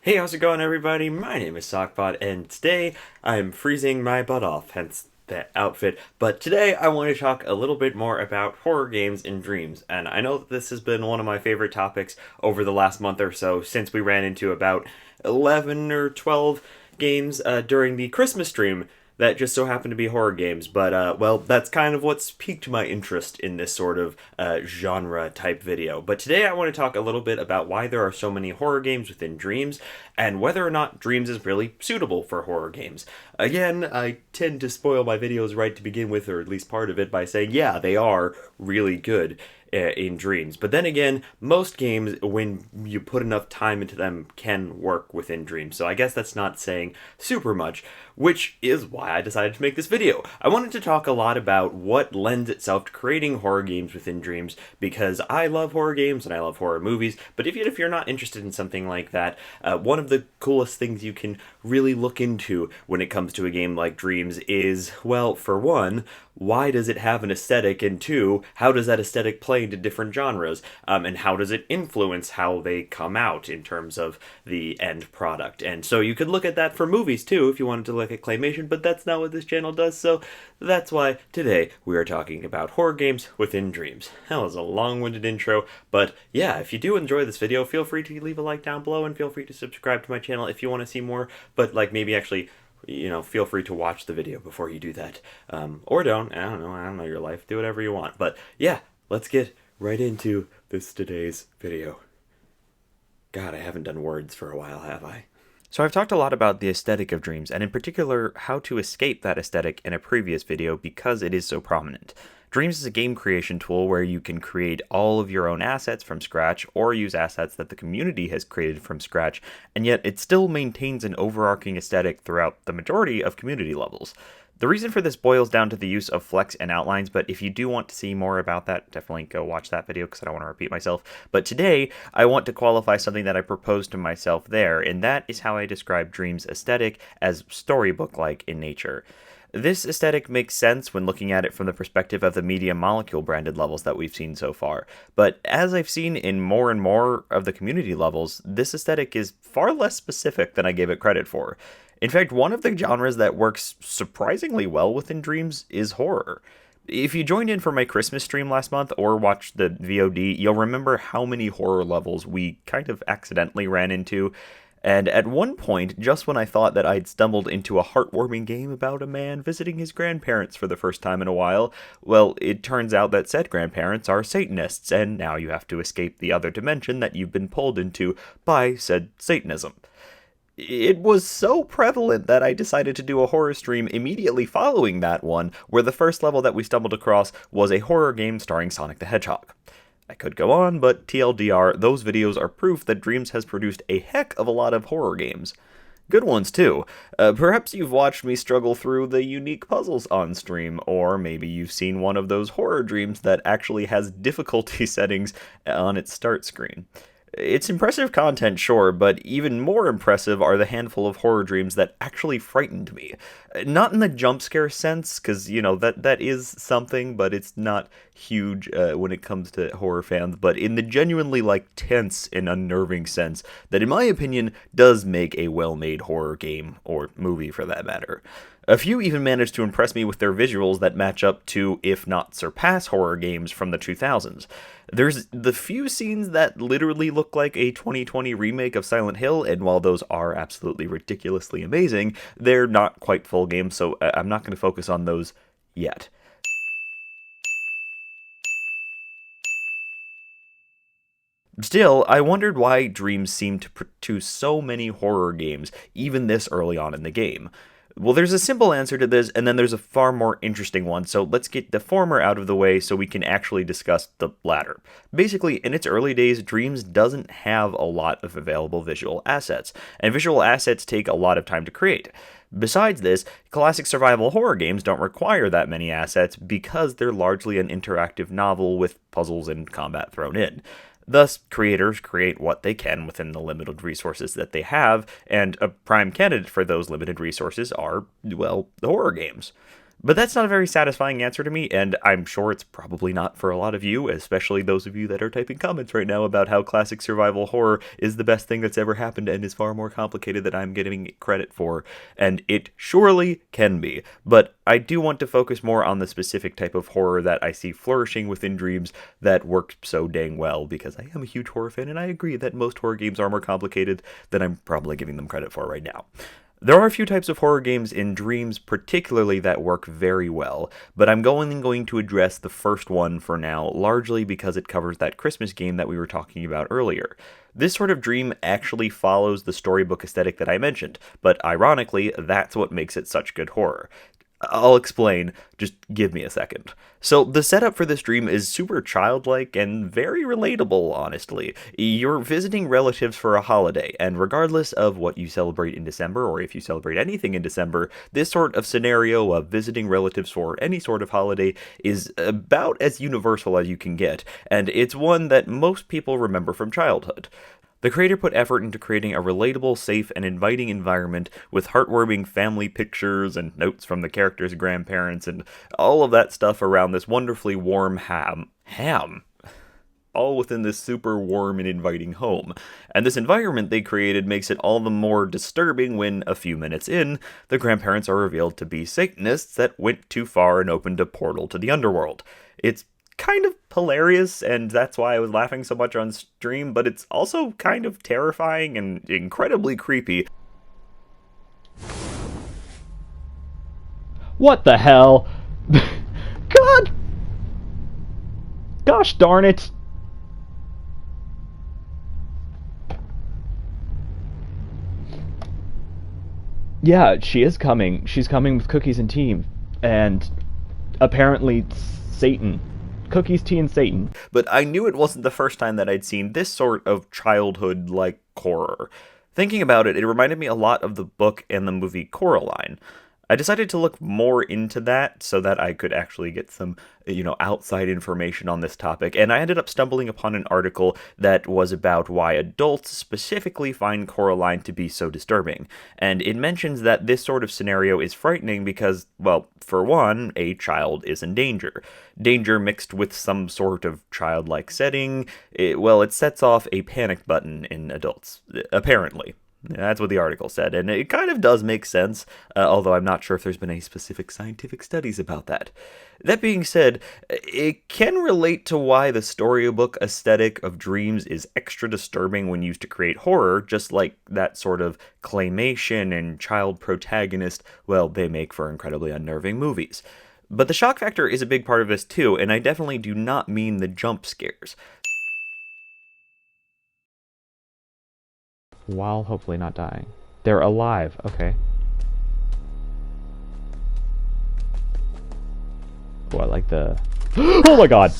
Hey, how's it going, everybody? My name is SockBot, and today I'm freezing my butt off, hence that outfit. But today I want to talk a little bit more about horror games and dreams. And I know that this has been one of my favorite topics over the last month or so, since we ran into about 11 or 12 games during the Christmas stream that just so happen to be horror games. But, well, that's kind of what's piqued my interest in this sort of genre type video. But today I want to talk a little bit about why there are so many horror games within Dreams and whether or not Dreams is really suitable for horror games. Again, I tend to spoil my videos right to begin with, or at least part of it, by saying, yeah, they are really good in Dreams. But then again, most games, when you put enough time into them, can work within Dreams. So I guess that's not saying super much, which is why I decided to make this video. I wanted to talk a lot about what lends itself to creating horror games within Dreams, because I love horror games and I love horror movies, but even if you're not interested in something like that, one of the coolest things you can really look into when it comes to a game like Dreams is, well, for one, why does it have an aesthetic, and two, how does that aesthetic play into different genres, and how does it influence how they come out in terms of the end product. And so you could look at that for movies too if you wanted to look at claymation, but that's not what this channel does, so that's why today we are talking about horror games within Dreams. That was a long-winded intro, but yeah, if you do enjoy this video, feel free to leave a like down below and feel free to subscribe to my channel if you want to see more, but like maybe actually feel free to watch the video before you do that. Or don't. I don't know your life. Do whatever you want. But yeah, let's get right into today's video. God, I haven't done words for a while, have I? So I've talked a lot about the aesthetic of Dreams, and in particular, how to escape that aesthetic in a previous video because it is so prominent. Dreams is a game creation tool where you can create all of your own assets from scratch or use assets that the community has created from scratch, and yet it still maintains an overarching aesthetic throughout the majority of community levels. The reason for this boils down to the use of flex and outlines, but if you do want to see more about that, definitely go watch that video because I don't want to repeat myself. But today, I want to qualify something that I proposed to myself there, and that is how I describe Dreams' aesthetic as storybook-like in nature. This aesthetic makes sense when looking at it from the perspective of the Media Molecule branded levels that we've seen so far, but as I've seen in more and more of the community levels, this aesthetic is far less specific than I gave it credit for. In fact, one of the genres that works surprisingly well within Dreams is horror. If you joined in for my Christmas stream last month or watched the VOD, you'll remember how many horror levels we kind of accidentally ran into. And at one point, just when I thought that I'd stumbled into a heartwarming game about a man visiting his grandparents for the first time in a while, well, it turns out that said grandparents are Satanists, and now you have to escape the other dimension that you've been pulled into by said Satanism. It was so prevalent that I decided to do a horror stream immediately following that one, where the first level that we stumbled across was a horror game starring Sonic the Hedgehog. I could go on, but TLDR, those videos are proof that Dreams has produced a heck of a lot of horror games. Good ones, too. Perhaps you've watched me struggle through the unique puzzles on stream, or maybe you've seen one of those horror dreams that actually has difficulty settings on its start screen. It's impressive content, sure, but even more impressive are the handful of horror dreams that actually frightened me. Not in the jump scare sense, because, that is something, but it's not huge when it comes to horror fans, but in the genuinely, tense and unnerving sense that, in my opinion, does make a well-made horror game, or movie for that matter. A few even managed to impress me with their visuals that match up to, if not surpass, horror games from the 2000s. There's the few scenes that literally look like a 2020 remake of Silent Hill, and while those are absolutely ridiculously amazing, they're not quite full games, so I'm not going to focus on those yet. Still, I wondered why Dreams seemed to produce so many horror games, even this early on in the game. Well, there's a simple answer to this, and then there's a far more interesting one, so let's get the former out of the way so we can actually discuss the latter. Basically, in its early days, Dreams doesn't have a lot of available visual assets, and visual assets take a lot of time to create. Besides this, classic survival horror games don't require that many assets because they're largely an interactive novel with puzzles and combat thrown in. Thus, creators create what they can within the limited resources that they have, and a prime candidate for those limited resources are, well, the horror games. But that's not a very satisfying answer to me, and I'm sure it's probably not for a lot of you, especially those of you that are typing comments right now about how classic survival horror is the best thing that's ever happened and is far more complicated than I'm getting credit for. And it surely can be. But I do want to focus more on the specific type of horror that I see flourishing within Dreams that works so dang well, because I am a huge horror fan, and I agree that most horror games are more complicated than I'm probably giving them credit for right now. There are a few types of horror games in Dreams particularly that work very well, but I'm going to address the first one for now, largely because it covers that Christmas game that we were talking about earlier. This sort of dream actually follows the storybook aesthetic that I mentioned, but ironically, that's what makes it such good horror. I'll explain, just give me a second. So, the setup for this dream is super childlike and very relatable, honestly. You're visiting relatives for a holiday, and regardless of what you celebrate in December, or if you celebrate anything in December, this sort of scenario of visiting relatives for any sort of holiday is about as universal as you can get, and it's one that most people remember from childhood. The creator put effort into creating a relatable, safe, and inviting environment with heartwarming family pictures and notes from the characters' grandparents and all of that stuff around this wonderfully warm ham. All within this super warm and inviting home. And this environment they created makes it all the more disturbing when, a few minutes in, the grandparents are revealed to be Satanists that went too far and opened a portal to the underworld. It's kind of hilarious, and that's why I was laughing so much on stream, but it's also kind of terrifying and incredibly creepy. What the hell? God! Gosh darn it! Yeah, she is coming. She's coming with Cookies and Tea, and apparently Satan. Cookies, Tea, and Satan. But I knew it wasn't the first time that I'd seen this sort of childhood-like horror. Thinking about it, it reminded me a lot of the book and the movie Coraline. I decided to look more into that so that I could actually get some, outside information on this topic, and I ended up stumbling upon an article that was about why adults specifically find Coraline to be so disturbing. And it mentions that this sort of scenario is frightening because, well, for one, a child is in danger. Danger mixed with some sort of childlike setting, it sets off a panic button in adults, apparently. That's what the article said, and it kind of does make sense, although I'm not sure if there's been any specific scientific studies about that. That being said, it can relate to why the storybook aesthetic of Dreams is extra disturbing when used to create horror, just like that sort of claymation and child protagonist, well, they make for incredibly unnerving movies. But the shock factor is a big part of this too, and I definitely do not mean the jump scares. While hopefully not dying. They're alive, okay. Oh, I like the... Oh my god!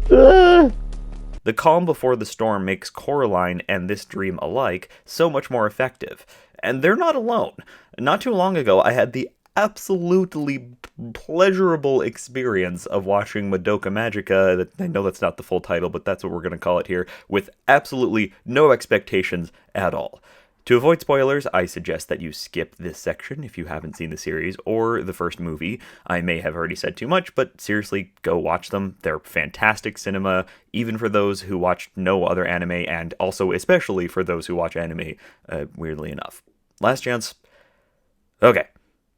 The calm before the storm makes Coraline and this dream alike so much more effective. And they're not alone. Not too long ago, I had the absolutely pleasurable experience of watching Madoka Magica, I know that's not the full title, but that's what we're going to call it here, with absolutely no expectations at all. To avoid spoilers, I suggest that you skip this section if you haven't seen the series or the first movie. I may have already said too much, but seriously, go watch them. They're fantastic cinema, even for those who watch no other anime, and also especially for those who watch anime, weirdly enough. Last chance. Okay.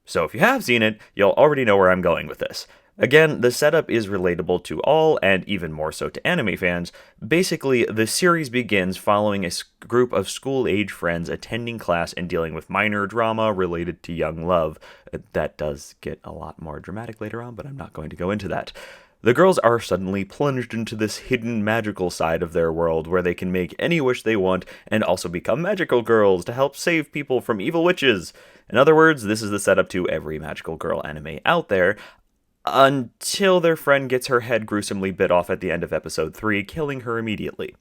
So if you have seen it, you'll already know where I'm going with this. Again, the setup is relatable to all, and even more so to anime fans. Basically, the series begins following a group of school-age friends attending class and dealing with minor drama related to young love. That does get a lot more dramatic later on, but I'm not going to go into that. The girls are suddenly plunged into this hidden magical side of their world where they can make any wish they want and also become magical girls to help save people from evil witches. In other words, this is the setup to every magical girl anime out there, until their friend gets her head gruesomely bit off at the end of episode 3, killing her immediately.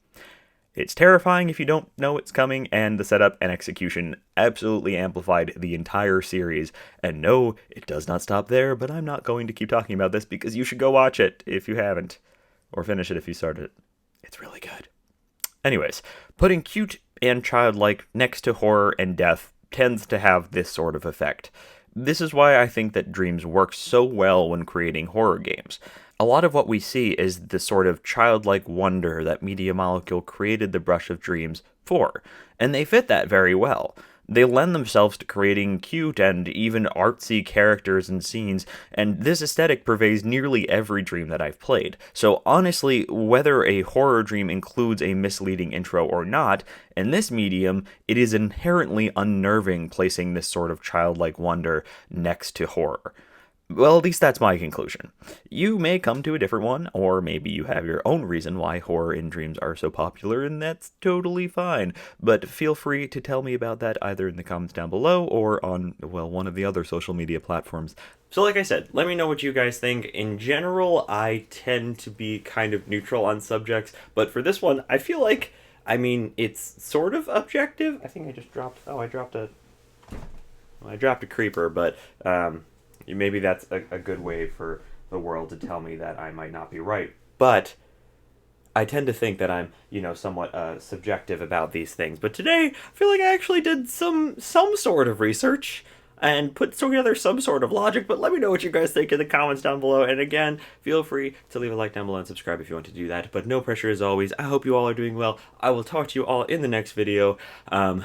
It's terrifying if you don't know it's coming, and the setup and execution absolutely amplified the entire series. And no, it does not stop there, but I'm not going to keep talking about this because you should go watch it if you haven't. Or finish it if you started it. It's really good. Anyways, putting cute and childlike next to horror and death tends to have this sort of effect. This is why I think that dreams work so well when creating horror games. A lot of what we see is the sort of childlike wonder that Media Molecule created the Brush of Dreams for, and they fit that very well. They lend themselves to creating cute and even artsy characters and scenes, and this aesthetic pervades nearly every dream that I've played. So honestly, whether a horror dream includes a misleading intro or not, in this medium, it is inherently unnerving placing this sort of childlike wonder next to horror. Well, at least that's my conclusion. You may come to a different one, or maybe you have your own reason why horror in dreams are so popular, and that's totally fine. But feel free to tell me about that either in the comments down below or on, well, one of the other social media platforms. So like I said, let me know what you guys think. In general, I tend to be kind of neutral on subjects, but for this one, I feel like, I mean, it's sort of objective. I think I just dropped, I dropped a creeper, but, maybe that's a good way for the world to tell me that I might not be right. But I tend to think that I'm, somewhat subjective about these things. But today, I feel like I actually did some sort of research and put together some sort of logic. But let me know what you guys think in the comments down below. And again, feel free to leave a like down below and subscribe if you want to do that. But no pressure as always. I hope you all are doing well. I will talk to you all in the next video. Kind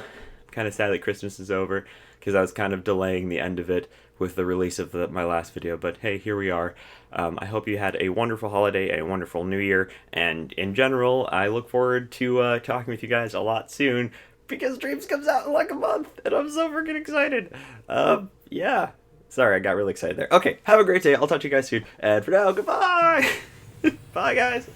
of sad that Christmas is over because I was kind of delaying the end of it with the release of my last video, but hey, here we are. I hope you had a wonderful holiday, a wonderful new year, and in general, I look forward to talking with you guys a lot soon, because Dreams comes out in like a month, and I'm so freaking excited. Yeah. Sorry, I got really excited there. Okay, have a great day. I'll talk to you guys soon, and for now, goodbye! Bye, guys!